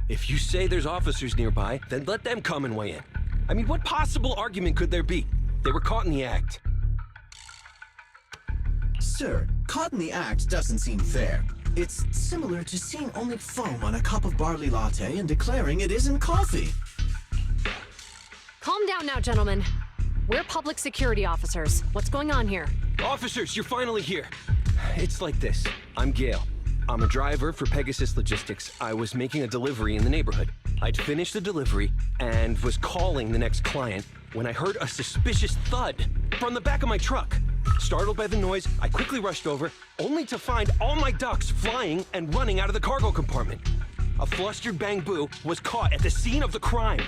If you say there's officers nearby, then let them come and weigh in. I mean, what possible argument could there be? They were caught in the act. Sir, caught in the act doesn't seem fair. It's similar to seeing only foam on a cup of barley latte and declaring it isn't coffee. Calm down now, gentlemen. We're public security officers. What's going on here? Officers, you're finally here. It's like this. I'm Gale. I'm a driver for Pegasus Logistics. I was making a delivery in the neighborhood. I'd finished the delivery and was calling the next client when I heard a suspicious thud from the back of my truck. Startled by the noise, I quickly rushed over, only to find all my ducks flying and running out of the cargo compartment. A flustered Bang Boo was caught at the scene of the crime.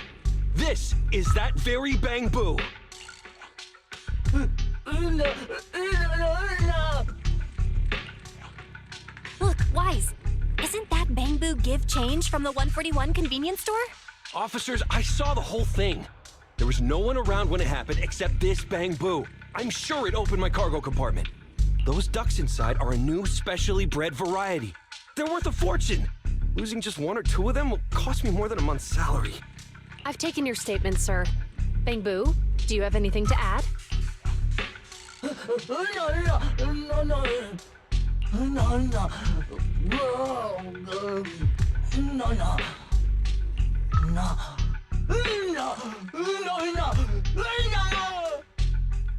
This is that very Bang Boo. Look, Wise, isn't that Bang Boo give change from the 141 convenience store? Officers, I saw the whole thing. There was no one around when it happened except this Bang Boo. I'm sure it opened my cargo compartment. Those ducks inside are a new specially bred variety. They're worth a fortune. Losing just one or two of them will cost me more than a month's salary. I've taken your statement, sir. Bang Boo, do you have anything to add?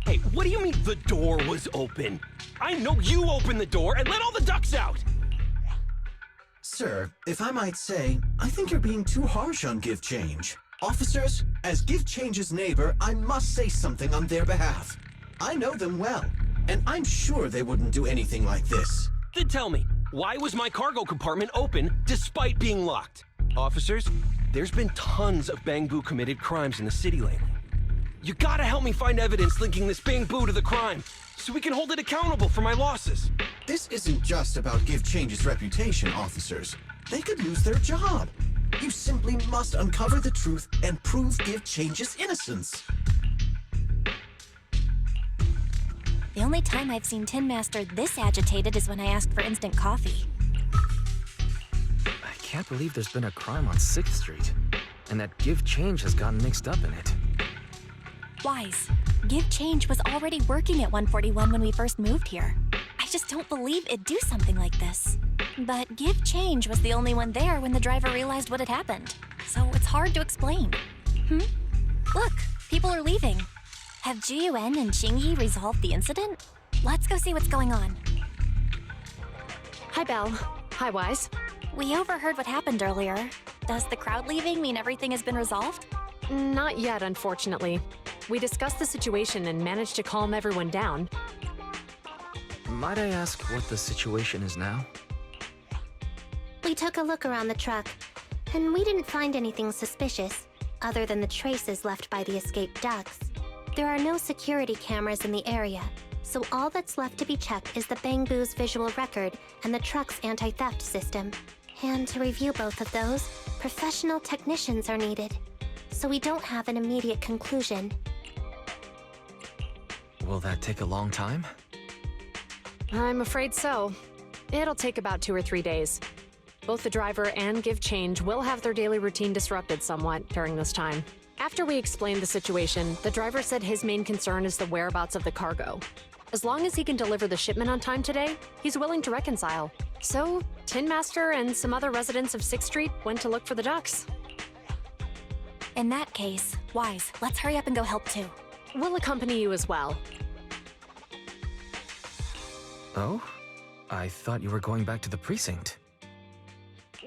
Hey, what do you mean the door was open? I know you opened the door and let all the ducks out! Sir, if I might say, I think you're being too harsh on Give Change. Officers, as Give Change's neighbor, I must say something on their behalf. I know them well, and I'm sure they wouldn't do anything like this. Then tell me, why was my cargo compartment open despite being locked? Officers, there's been tons of Bang Boo committed crimes in the city lately. You gotta help me find evidence linking this Bang Boo to the crime, so we can hold it accountable for my losses. This isn't just about Give Change's reputation, officers. They could lose their job. You simply must uncover the truth and prove Give Change's innocence. The only time I've seen Tin Master this agitated is when I asked for instant coffee. I can't believe there's been a crime on 6th Street, and that Give Change has gotten mixed up in it. Wise, Give Change was already working at 141 when we first moved here. I just don't believe it'd do something like this. But Give Change was the only one there when the driver realized what had happened. So it's hard to explain. Look, people are leaving. Have Jiyuan and Qingyi resolved the incident? Let's go see what's going on. Hi, Belle. Hi, Wise. We overheard what happened earlier. Does the crowd leaving mean everything has been resolved? Not yet, unfortunately. We discussed the situation and managed to calm everyone down. Might I ask what the situation is now? We took a look around the truck, and we didn't find anything suspicious, other than the traces left by the escaped ducks. There are no security cameras in the area, so all that's left to be checked is the Bang Boo's visual record and the truck's anti-theft system. And to review both of those, professional technicians are needed, so we don't have an immediate conclusion. Will that take a long time? I'm afraid so. It'll take about 2 or 3 days. Both the driver and Give Change will have their daily routine disrupted somewhat during this time. After we explained the situation, the driver said his main concern is the whereabouts of the cargo. As long as he can deliver the shipment on time today, he's willing to reconcile. So, Tin Master and some other residents of 6th Street went to look for the ducks. In that case, Wise, let's hurry up and go help too. We'll accompany you as well. Oh? I thought you were going back to the precinct.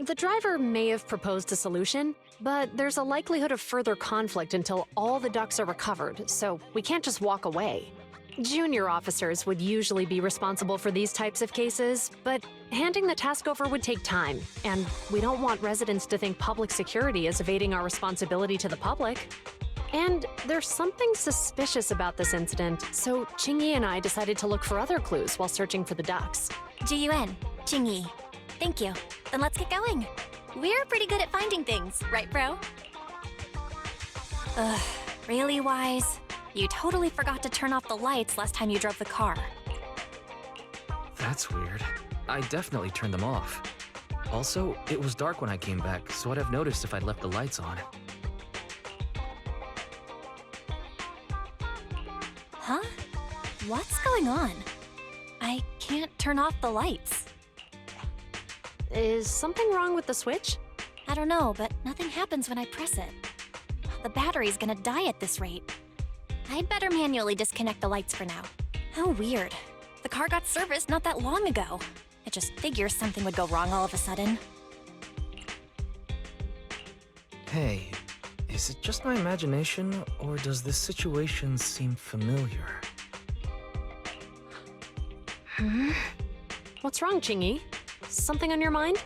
The driver may have proposed a solution, but there's a likelihood of further conflict until all the ducks are recovered, so we can't just walk away. Junior officers would usually be responsible for these types of cases, but handing the task over would take time, and we don't want residents to think public security is evading our responsibility to the public. And there's something suspicious about this incident, so Qingyi and I decided to look for other clues while searching for the ducks. Jiyuan, Qingyi. Thank you. Then let's get going. We're pretty good at finding things, right, bro? Ugh, really, Wise? You totally forgot to turn off the lights last time you drove the car. That's weird. I definitely turned them off. Also, it was dark when I came back, so I'd have noticed if I'd left the lights on. Huh? What's going on? I can't turn off the lights. Is something wrong with the switch? I don't know, but nothing happens when I press it. The battery's gonna die at this rate. I'd better manually disconnect the lights for now. How weird. The car got serviced not that long ago. I just figured something would go wrong all of a sudden. Hey, is it just my imagination, or does this situation seem familiar? What's wrong, Chingy? Something on your mind?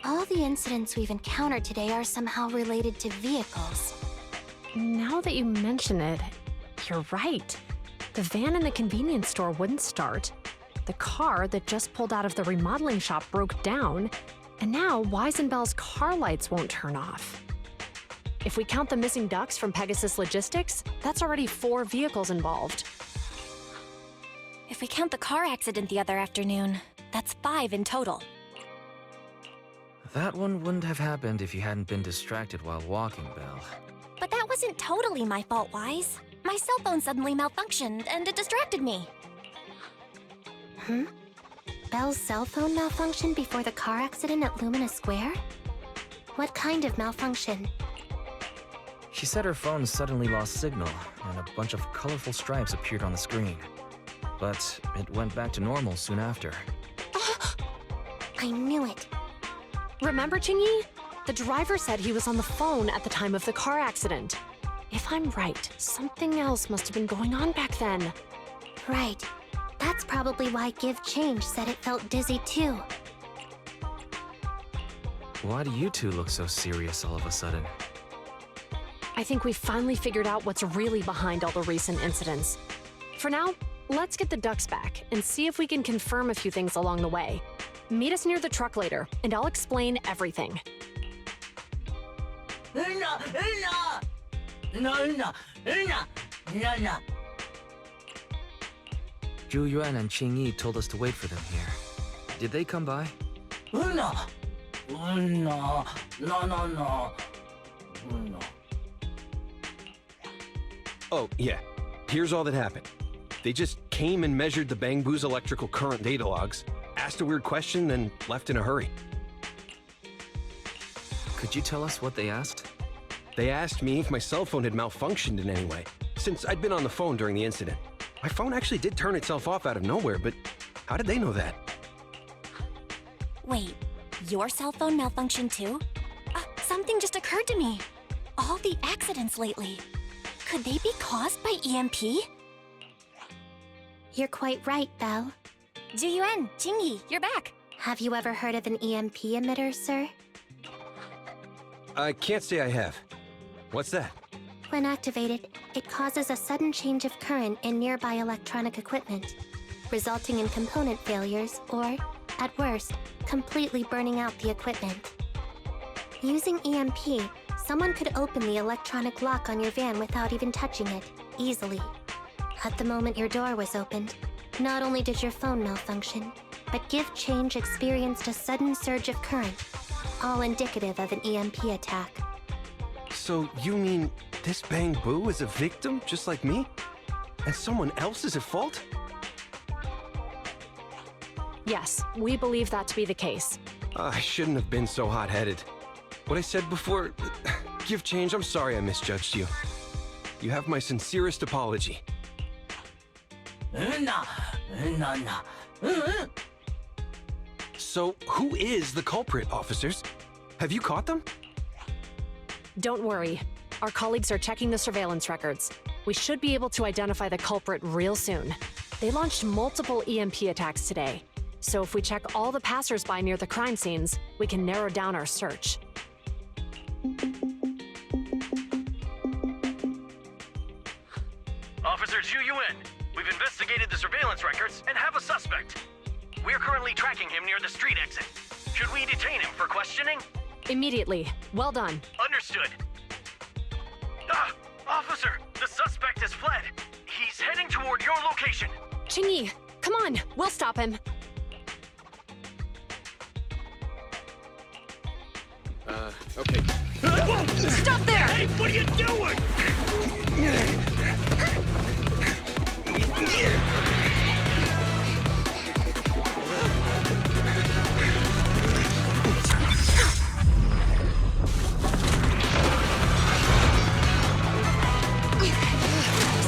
All the incidents we've encountered today are somehow related to vehicles. Now that you mention it, you're right. The van in the convenience store wouldn't start. The car that just pulled out of the remodeling shop broke down, and now Weisenbell's car lights won't turn off. If we count the missing ducks from Pegasus Logistics, that's already 4 vehicles involved. If we count the car accident the other afternoon, that's 5 in total. That one wouldn't have happened if you hadn't been distracted while walking, Belle. But that wasn't totally my fault, Wise. My cell phone suddenly malfunctioned, and it distracted me. Belle's cell phone malfunctioned before the car accident at Lumina Square? What kind of malfunction? She said her phone suddenly lost signal, and a bunch of colorful stripes appeared on the screen. But it went back to normal soon after. I knew it. Remember, Chingy? The driver said he was on the phone at the time of the car accident. If I'm right, something else must have been going on back then. Right. That's probably why Give Change said it felt dizzy too. Why do you two look so serious all of a sudden? I think we finally figured out what's really behind all the recent incidents. For now, let's get the ducks back and see if we can confirm a few things along the way. Meet us near the truck later, and I'll explain everything. Zhu Yuan and Qing Yi told us to wait for them here. Did they come by? Oh, yeah. Here's all that happened. They just came and measured the Bangbu's electrical current data logs, asked a weird question, then left in a hurry. Could you tell us what they asked? They asked me if my cell phone had malfunctioned in any way, since I'd been on the phone during the incident. My phone actually did turn itself off out of nowhere, but how did they know that? Wait, your cell phone malfunctioned too? Something just occurred to me. All the accidents lately, could they be caused by EMP? You're quite right, Belle. Juyuan, Qingyi, you're back. Have you ever heard of an EMP emitter, sir? I can't say I have. What's that? When activated, it causes a sudden change of current in nearby electronic equipment, resulting in component failures or, at worst, completely burning out the equipment. Using EMP, someone could open the electronic lock on your van without even touching it, easily. At the moment your door was opened, not only did your phone malfunction, but Give Change experienced a sudden surge of current, all indicative of an EMP attack. So you mean this Bangbu is a victim just like me? And someone else is at fault? Yes, we believe that to be the case. I shouldn't have been so hot-headed. What I said before, Give Change, I'm sorry I misjudged you. You have my sincerest apology. So, who is the culprit, officers? Have you caught them? Don't worry. Our colleagues are checking the surveillance records. We should be able to identify the culprit real soon. They launched multiple EMP attacks today. So if we check all the passers-by near the crime scenes, we can narrow down our search. Officer Zhu Yuan, we've investigated the surveillance records and have a suspect. We're currently tracking him near the street exit. Should we detain him for questioning? Immediately. Well done. Understood. Ah! Officer, the suspect has fled. He's heading toward your location. Qingyi, come on, we'll stop him. Okay. Stop there! Hey, what are you doing?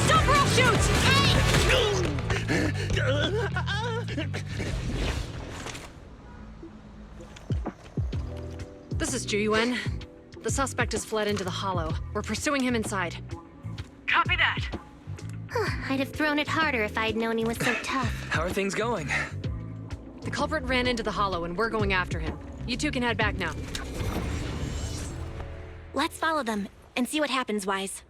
Stop or I'll shoot! This is Juyuan. The suspect has fled into the hollow. We're pursuing him inside. Copy that. I'd have thrown it harder if I'd known he was so tough. How are things going? The culprit ran into the hollow and we're going after him. You two can head back now. Let's follow them and see what happens, Wise.